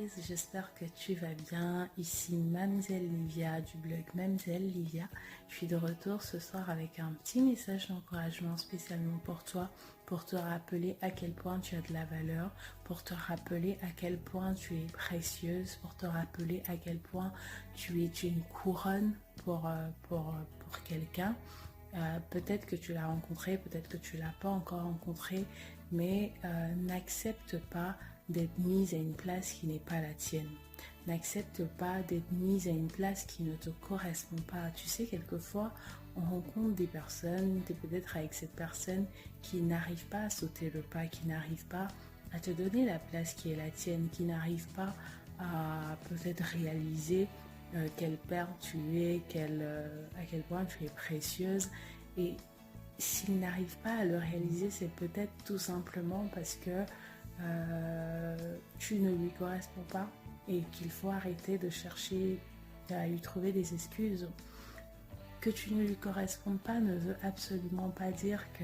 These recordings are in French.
surprise, j'espère que tu vas bien. Ici Mademoiselle Livia du blog Mademoiselle Livia. Je suis de retour ce soir avec un petit message d'encouragement spécialement pour toi, pour te rappeler à quel point tu as de la valeur, pour te rappeler à quel point tu es précieuse, pour te rappeler à quel point tu es une couronne pour quelqu'un. Peut-être que tu l'as rencontré, peut-être que tu ne l'as pas encore rencontré, mais n'accepte pas d'être mise à une place qui n'est pas la tienne. N'accepte pas d'être mise à une place qui ne te correspond pas. Tu sais, quelquefois, on rencontre des personnes, tu es peut-être avec cette personne qui n'arrive pas à sauter le pas, qui n'arrive pas à te donner la place qui est la tienne, qui n'arrive pas à peut-être réaliser quelle perle tu es, à quel point tu es précieuse. Et s'il n'arrive pas à le réaliser, c'est peut-être tout simplement parce que tu ne lui corresponds pas et qu'il faut arrêter de chercher à lui trouver des excuses. Que tu ne lui correspondes pas ne veut absolument pas dire que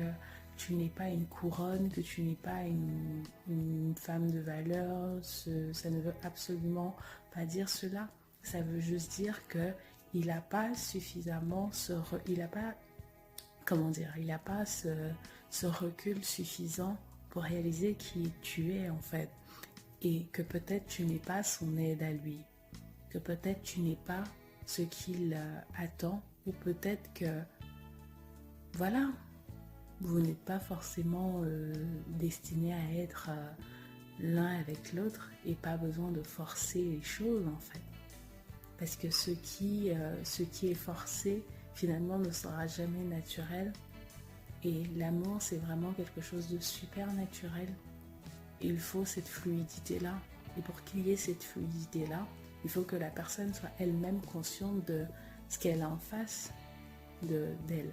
tu n'es pas une couronne, que tu n'es pas une femme de valeur. Ça ne veut absolument pas dire cela. Ça veut juste dire que il n'a pas suffisamment il n'a pas ce recul suffisant pour réaliser qui tu es en fait, et que peut-être tu n'es pas son aide à lui, que peut-être tu n'es pas ce qu'il attend, ou peut-être que voilà, vous n'êtes pas forcément destinés à être l'un avec l'autre, et pas besoin de forcer les choses en fait, parce que ce qui est forcé finalement ne sera jamais naturel. Et l'amour, c'est vraiment quelque chose de super naturel. Il faut cette fluidité-là. Et pour qu'il y ait cette fluidité-là, il faut que la personne soit elle-même consciente de ce qu'elle a en face d'elle.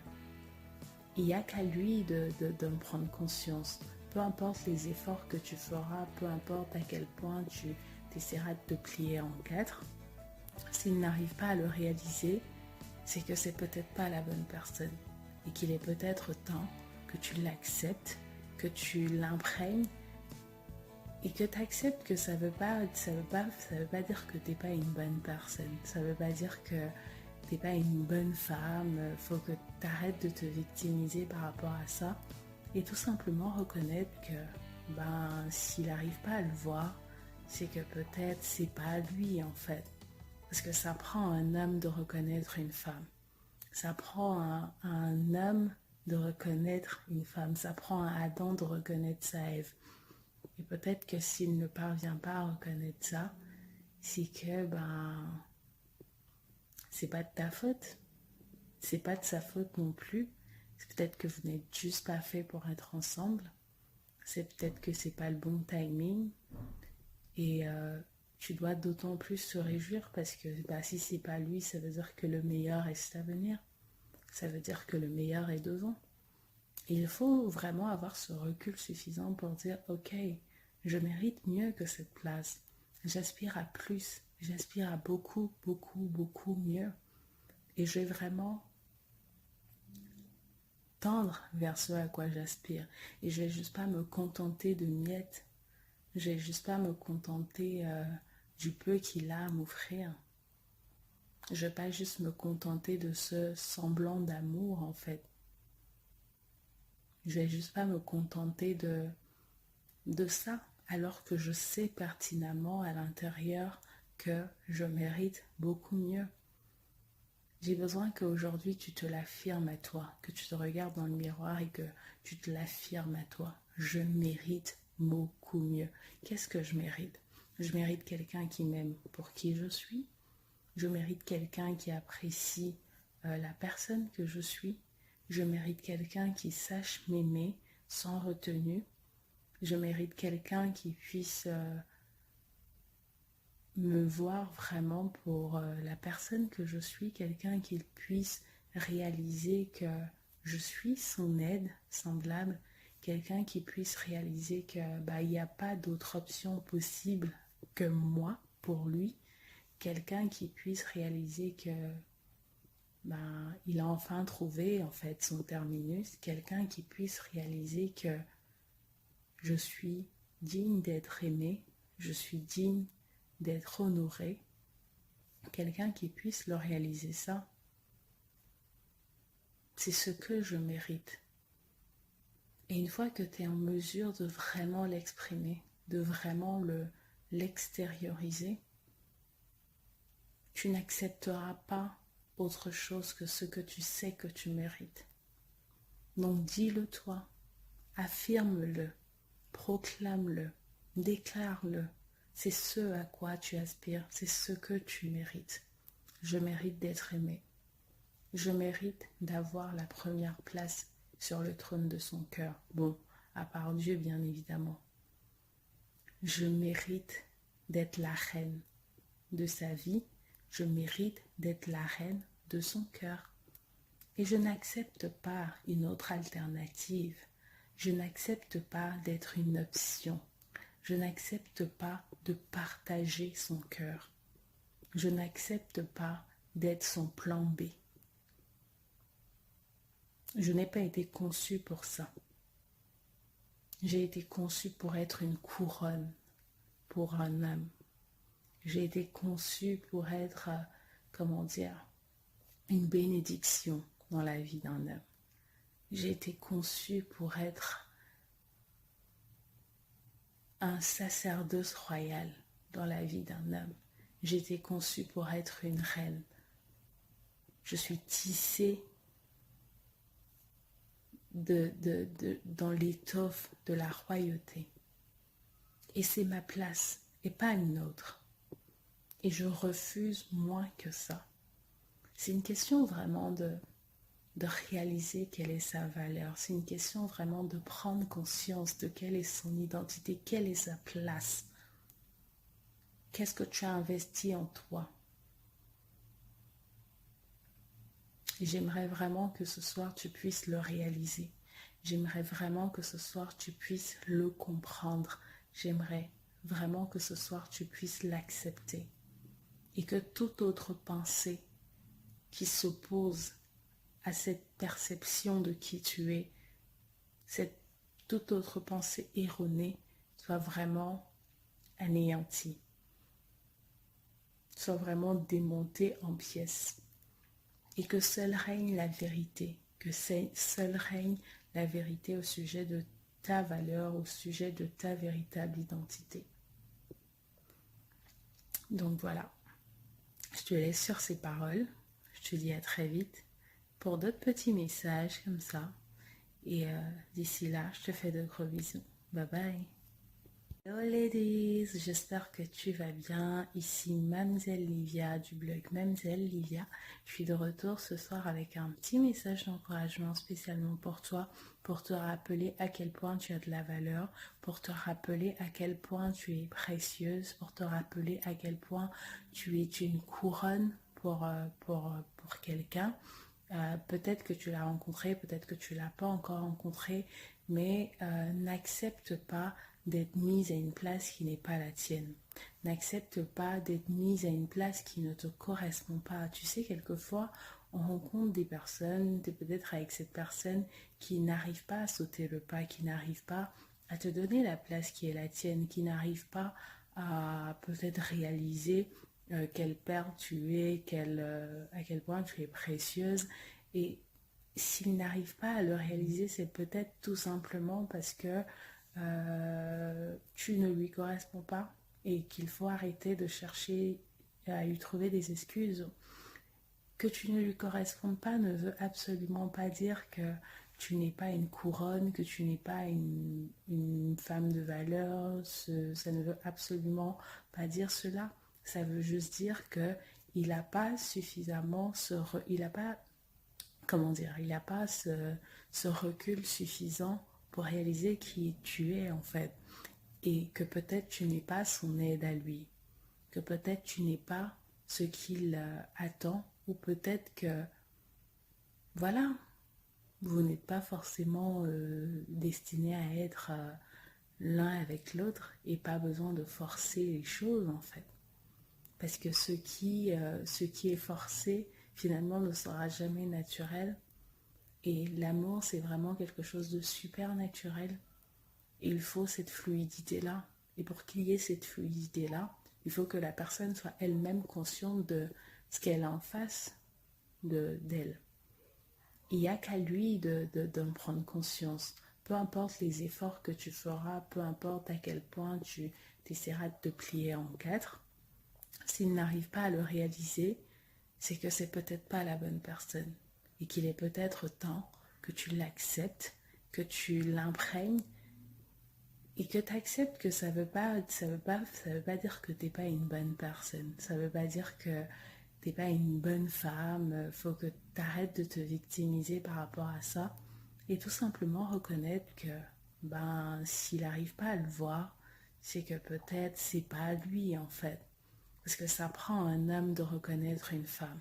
Il n'y a qu'à lui d'en prendre conscience. Peu importe les efforts que tu feras, peu importe à quel point tu essaieras de te plier en quatre, s'il n'arrive pas à le réaliser, c'est que c'est peut-être pas la bonne personne. Et qu'il est peut-être temps que tu l'acceptes, que tu l'imprègnes, et que tu acceptes que ça veut pas dire que tu n'es pas une bonne personne. Ça veut pas dire que tu n'es pas une bonne femme. Faut que tu arrêtes de te victimiser par rapport à ça. Et tout simplement reconnaître que s'il n'arrive pas à le voir, c'est que peut-être c'est pas lui en fait. Parce que ça prend un homme de reconnaître une femme. Ça prend un homme de reconnaître une femme. Ça prend un Adam de reconnaître sa Ève. Et peut-être que s'il ne parvient pas à reconnaître ça, c'est que c'est pas de ta faute. C'est pas de sa faute non plus. C'est peut-être que vous n'êtes juste pas fait pour être ensemble. C'est peut-être que c'est pas le bon timing. Et tu dois d'autant plus te réjouir parce que si c'est pas lui, ça veut dire que le meilleur est à venir. Ça veut dire que le meilleur est devant. Et il faut vraiment avoir ce recul suffisant pour dire ok, je mérite mieux que cette place. J'aspire à plus. J'aspire à beaucoup, beaucoup, beaucoup mieux. Et je vais vraiment tendre vers ce à quoi j'aspire. Et je vais juste pas me contenter de miettes. Je vais juste pas me contenter du peu qu'il a à m'offrir. Je vais pas juste me contenter de ce semblant d'amour en fait. Je vais juste pas me contenter de ça, alors que je sais pertinemment à l'intérieur que je mérite beaucoup mieux. J'ai besoin qu'aujourd'hui tu te l'affirmes à toi, que tu te regardes dans le miroir et que tu te l'affirmes à toi. Je mérite beaucoup mieux. Qu'est-ce que je mérite? Je mérite quelqu'un qui m'aime pour qui je suis. Je mérite quelqu'un qui apprécie la personne que je suis. Je mérite quelqu'un qui sache m'aimer sans retenue. Je mérite quelqu'un qui puisse me voir vraiment pour la personne que je suis, quelqu'un qui puisse réaliser que je suis son aide semblable, quelqu'un qui puisse réaliser que il n'y a pas d'autre option possible que moi pour lui, quelqu'un qui puisse réaliser que il a enfin trouvé en fait son terminus, quelqu'un qui puisse réaliser que je suis digne d'être aimée, je suis digne d'être honoré, quelqu'un qui puisse le réaliser ça, c'est ce que je mérite. Et une fois que tu es en mesure de vraiment l'exprimer, de vraiment l'extérioriser, tu n'accepteras pas autre chose que ce que tu sais que tu mérites. Donc dis-le toi, affirme-le, proclame-le, déclare-le. C'est ce à quoi tu aspires, c'est ce que tu mérites. Je mérite d'être aimé. Je mérite d'avoir la première place sur le trône de son cœur. Bon, à part Dieu, bien évidemment. Je mérite d'être la reine de sa vie. Je mérite d'être la reine de son cœur. Et je n'accepte pas une autre alternative. Je n'accepte pas d'être une option. Je n'accepte pas de partager son cœur. Je n'accepte pas d'être son plan B. Je n'ai pas été conçue pour ça. J'ai été conçue pour être une couronne pour un homme. J'ai été conçue pour être, une bénédiction dans la vie d'un homme. J'ai été conçue pour être un sacerdoce royal dans la vie d'un homme. J'ai été conçue pour être une reine. Je suis tissée dans l'étoffe de la royauté. Et c'est ma place et pas une autre. Et je refuse moins que ça. C'est une question vraiment de réaliser quelle est sa valeur. C'est une question vraiment de prendre conscience de quelle est son identité, quelle est sa place. Qu'est-ce que tu as investi en toi? Et j'aimerais vraiment que ce soir tu puisses le réaliser. J'aimerais vraiment que ce soir tu puisses le comprendre. J'aimerais vraiment que ce soir tu puisses l'accepter. Et que toute autre pensée qui s'oppose à cette perception de qui tu es, toute autre pensée erronée soit vraiment anéantie, soit vraiment démontée en pièces. Et que seule règne la vérité, que seule règne la vérité au sujet de ta valeur, au sujet de ta véritable identité. Donc voilà, je te laisse sur ces paroles. Je te dis à très vite pour d'autres petits messages comme ça. Et d'ici là, je te fais de gros bisous. Bye bye. Hello ladies, j'espère que tu vas bien. Ici Mademoiselle Livia du blog Mademoiselle Livia. Je suis de retour ce soir avec un petit message d'encouragement spécialement pour toi, pour te rappeler à quel point tu as de la valeur, pour te rappeler à quel point tu es précieuse, pour te rappeler à quel point tu es une couronne pour quelqu'un. Peut-être que tu l'as rencontré, peut-être que tu ne l'as pas encore rencontré, mais n'accepte pas d'être mise à une place qui n'est pas la tienne. N'accepte pas d'être mise à une place qui ne te correspond pas. Tu sais, quelquefois, on rencontre des personnes, peut-être avec cette personne qui n'arrive pas à sauter le pas, qui n'arrive pas à te donner la place qui est la tienne, qui n'arrive pas à peut-être réaliser quelle perle tu es, à quel point tu es précieuse. Et s'il n'arrive pas à le réaliser, c'est peut-être tout simplement parce que tu ne lui corresponds pas et qu'il faut arrêter de chercher à lui trouver des excuses. Que tu ne lui correspondes pas ne veut absolument pas dire que tu n'es pas une couronne, que tu n'es pas une femme de valeur. Ça ne veut absolument pas dire cela. Ça veut juste dire que il n'a pas suffisamment il n'a pas ce recul suffisant pour réaliser qui tu es en fait, et que peut-être tu n'es pas son aide à lui, que peut-être tu n'es pas ce qu'il attend, ou peut-être que voilà, vous n'êtes pas forcément destiné à être l'un avec l'autre, et pas besoin de forcer les choses en fait, parce que ce qui est forcé finalement ne sera jamais naturel. Et l'amour, c'est vraiment quelque chose de super naturel. Et il faut cette fluidité-là. Et pour qu'il y ait cette fluidité-là, Il faut que la personne soit elle-même consciente de ce qu'elle a en face d'elle. Il n'y a qu'à lui d'en prendre conscience. Peu importe les efforts que tu feras, peu importe à quel point tu essaieras de te plier en quatre, s'il n'arrive pas à le réaliser, c'est que c'est peut-être pas la bonne personne et qu'il est peut-être temps que tu l'acceptes, que tu l'imprègnes et que tu acceptes que ça veut pas dire que t'es pas une bonne personne. Ça veut pas dire que t'es pas une bonne femme. Faut que tu arrêtes de te victimiser par rapport à ça et tout simplement reconnaître que s'il n'arrive pas à le voir, c'est que peut-être c'est pas lui en fait. Parce que ça prend un homme de reconnaître une femme.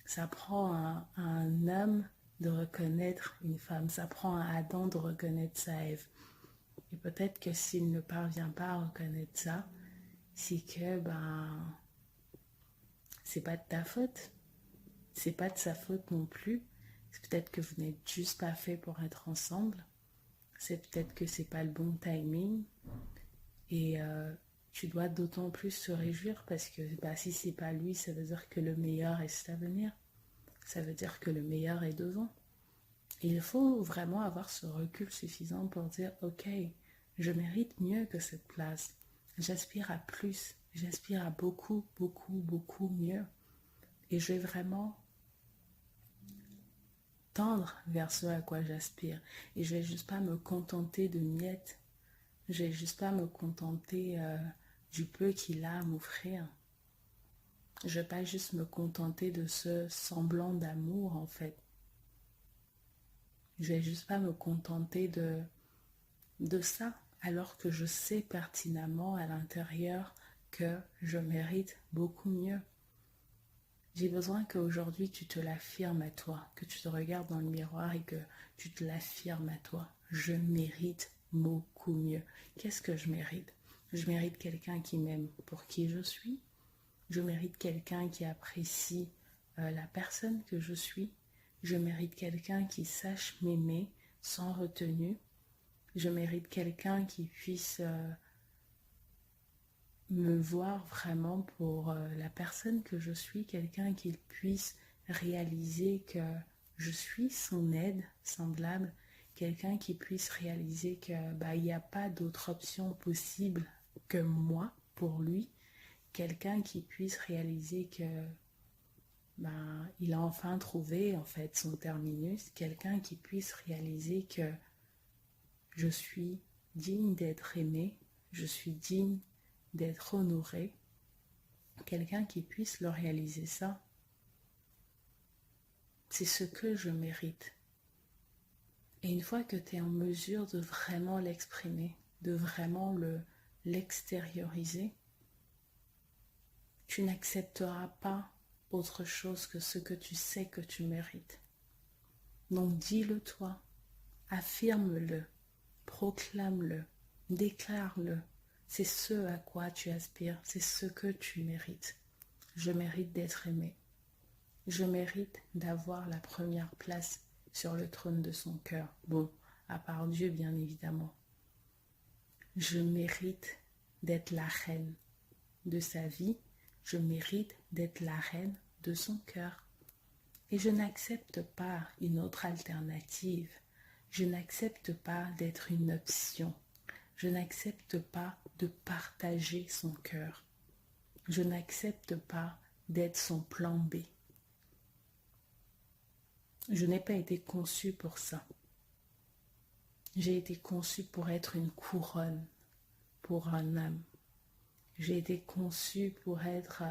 Ça prend un homme de reconnaître une femme. Ça prend un Adam de reconnaître sa Ève. Et peut-être que s'il ne parvient pas à reconnaître ça, c'est que c'est pas de ta faute. C'est pas de sa faute non plus. C'est peut-être que vous n'êtes juste pas fait pour être ensemble. C'est peut-être que c'est pas le bon timing. Et tu dois d'autant plus te réjouir parce que si c'est pas lui, ça veut dire que le meilleur est à venir. Ça veut dire que le meilleur est devant. Et il faut vraiment avoir ce recul suffisant pour dire ok, je mérite mieux que cette place. J'aspire à plus. J'aspire à beaucoup, beaucoup, beaucoup mieux. Et je vais vraiment tendre vers ce à quoi j'aspire. Et je vais juste pas me contenter de miettes. Je vais juste pas me contenter du peu qu'il a à m'offrir. Je vais pas juste me contenter de ce semblant d'amour en fait. Je vais juste pas me contenter de ça, alors que je sais pertinemment à l'intérieur que je mérite beaucoup mieux. J'ai besoin qu'aujourd'hui tu te l'affirmes à toi, que tu te regardes dans le miroir et que tu te l'affirmes à toi. Je mérite beaucoup mieux. Qu'est-ce que je mérite? Je mérite quelqu'un qui m'aime pour qui je suis. Je mérite quelqu'un qui apprécie la personne que je suis. Je mérite quelqu'un qui sache m'aimer sans retenue. Je mérite quelqu'un qui puisse me voir vraiment pour la personne que je suis, quelqu'un qui puisse réaliser que je suis son aide semblable, quelqu'un qui puisse réaliser que il n'y a pas d'autre option possible que moi pour lui, quelqu'un qui puisse réaliser que il a enfin trouvé en fait son terminus, quelqu'un qui puisse réaliser que je suis digne d'être aimée, je suis digne d'être honorée, quelqu'un qui puisse le réaliser ça, c'est ce que je mérite. Et une fois que tu es en mesure de vraiment l'exprimer, de vraiment l'extérioriser, tu n'accepteras pas autre chose que ce que tu sais que tu mérites. Donc dis-le toi, affirme-le, proclame-le, déclare-le. C'est ce à quoi tu aspires, c'est ce que tu mérites. Je mérite d'être aimé. Je mérite d'avoir la première place sur le trône de son cœur. Bon, à part Dieu, bien évidemment. Je mérite d'être la reine de sa vie. Je mérite d'être la reine de son cœur. Et je n'accepte pas une autre alternative. Je n'accepte pas d'être une option. Je n'accepte pas de partager son cœur. Je n'accepte pas d'être son plan B. Je n'ai pas été conçue pour ça. J'ai été conçue pour être une couronne pour un homme. J'ai été conçue pour être,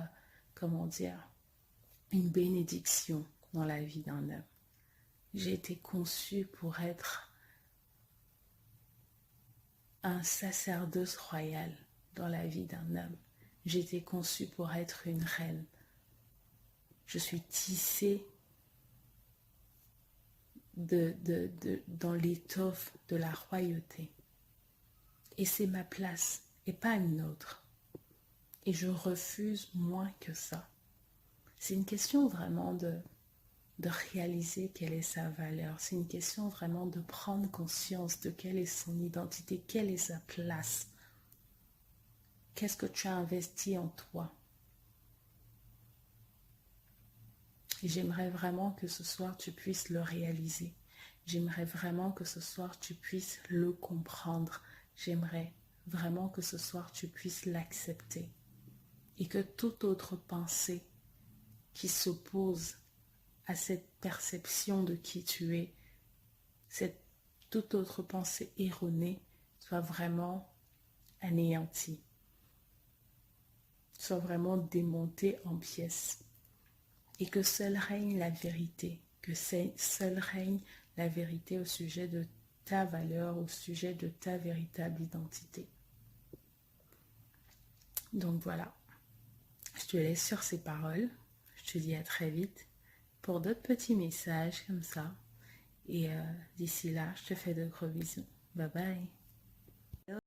une bénédiction dans la vie d'un homme. J'ai été conçue pour être un sacerdoce royal dans la vie d'un homme. J'ai été conçue pour être une reine. Je suis tissée dans l'étoffe de la royauté. Et c'est ma place et pas une autre. Et je refuse moins que ça. C'est une question vraiment de réaliser quelle est sa valeur. C'est une question vraiment de prendre conscience de quelle est son identité, quelle est sa place. Qu'est-ce que tu as investi en toi? Et j'aimerais vraiment que ce soir, tu puisses le réaliser. J'aimerais vraiment que ce soir, tu puisses le comprendre. J'aimerais vraiment que ce soir, tu puisses l'accepter. Et que toute autre pensée qui s'oppose à cette perception de qui tu es, cette toute autre pensée erronée, soit vraiment anéantie, soit vraiment démontée en pièces. Et que seul règne la vérité, que seul règne la vérité au sujet de ta valeur, au sujet de ta véritable identité. Donc voilà, je te laisse sur ces paroles. Je te dis à très vite pour d'autres petits messages comme ça. Et d'ici là, je te fais de gros bisous. Bye bye.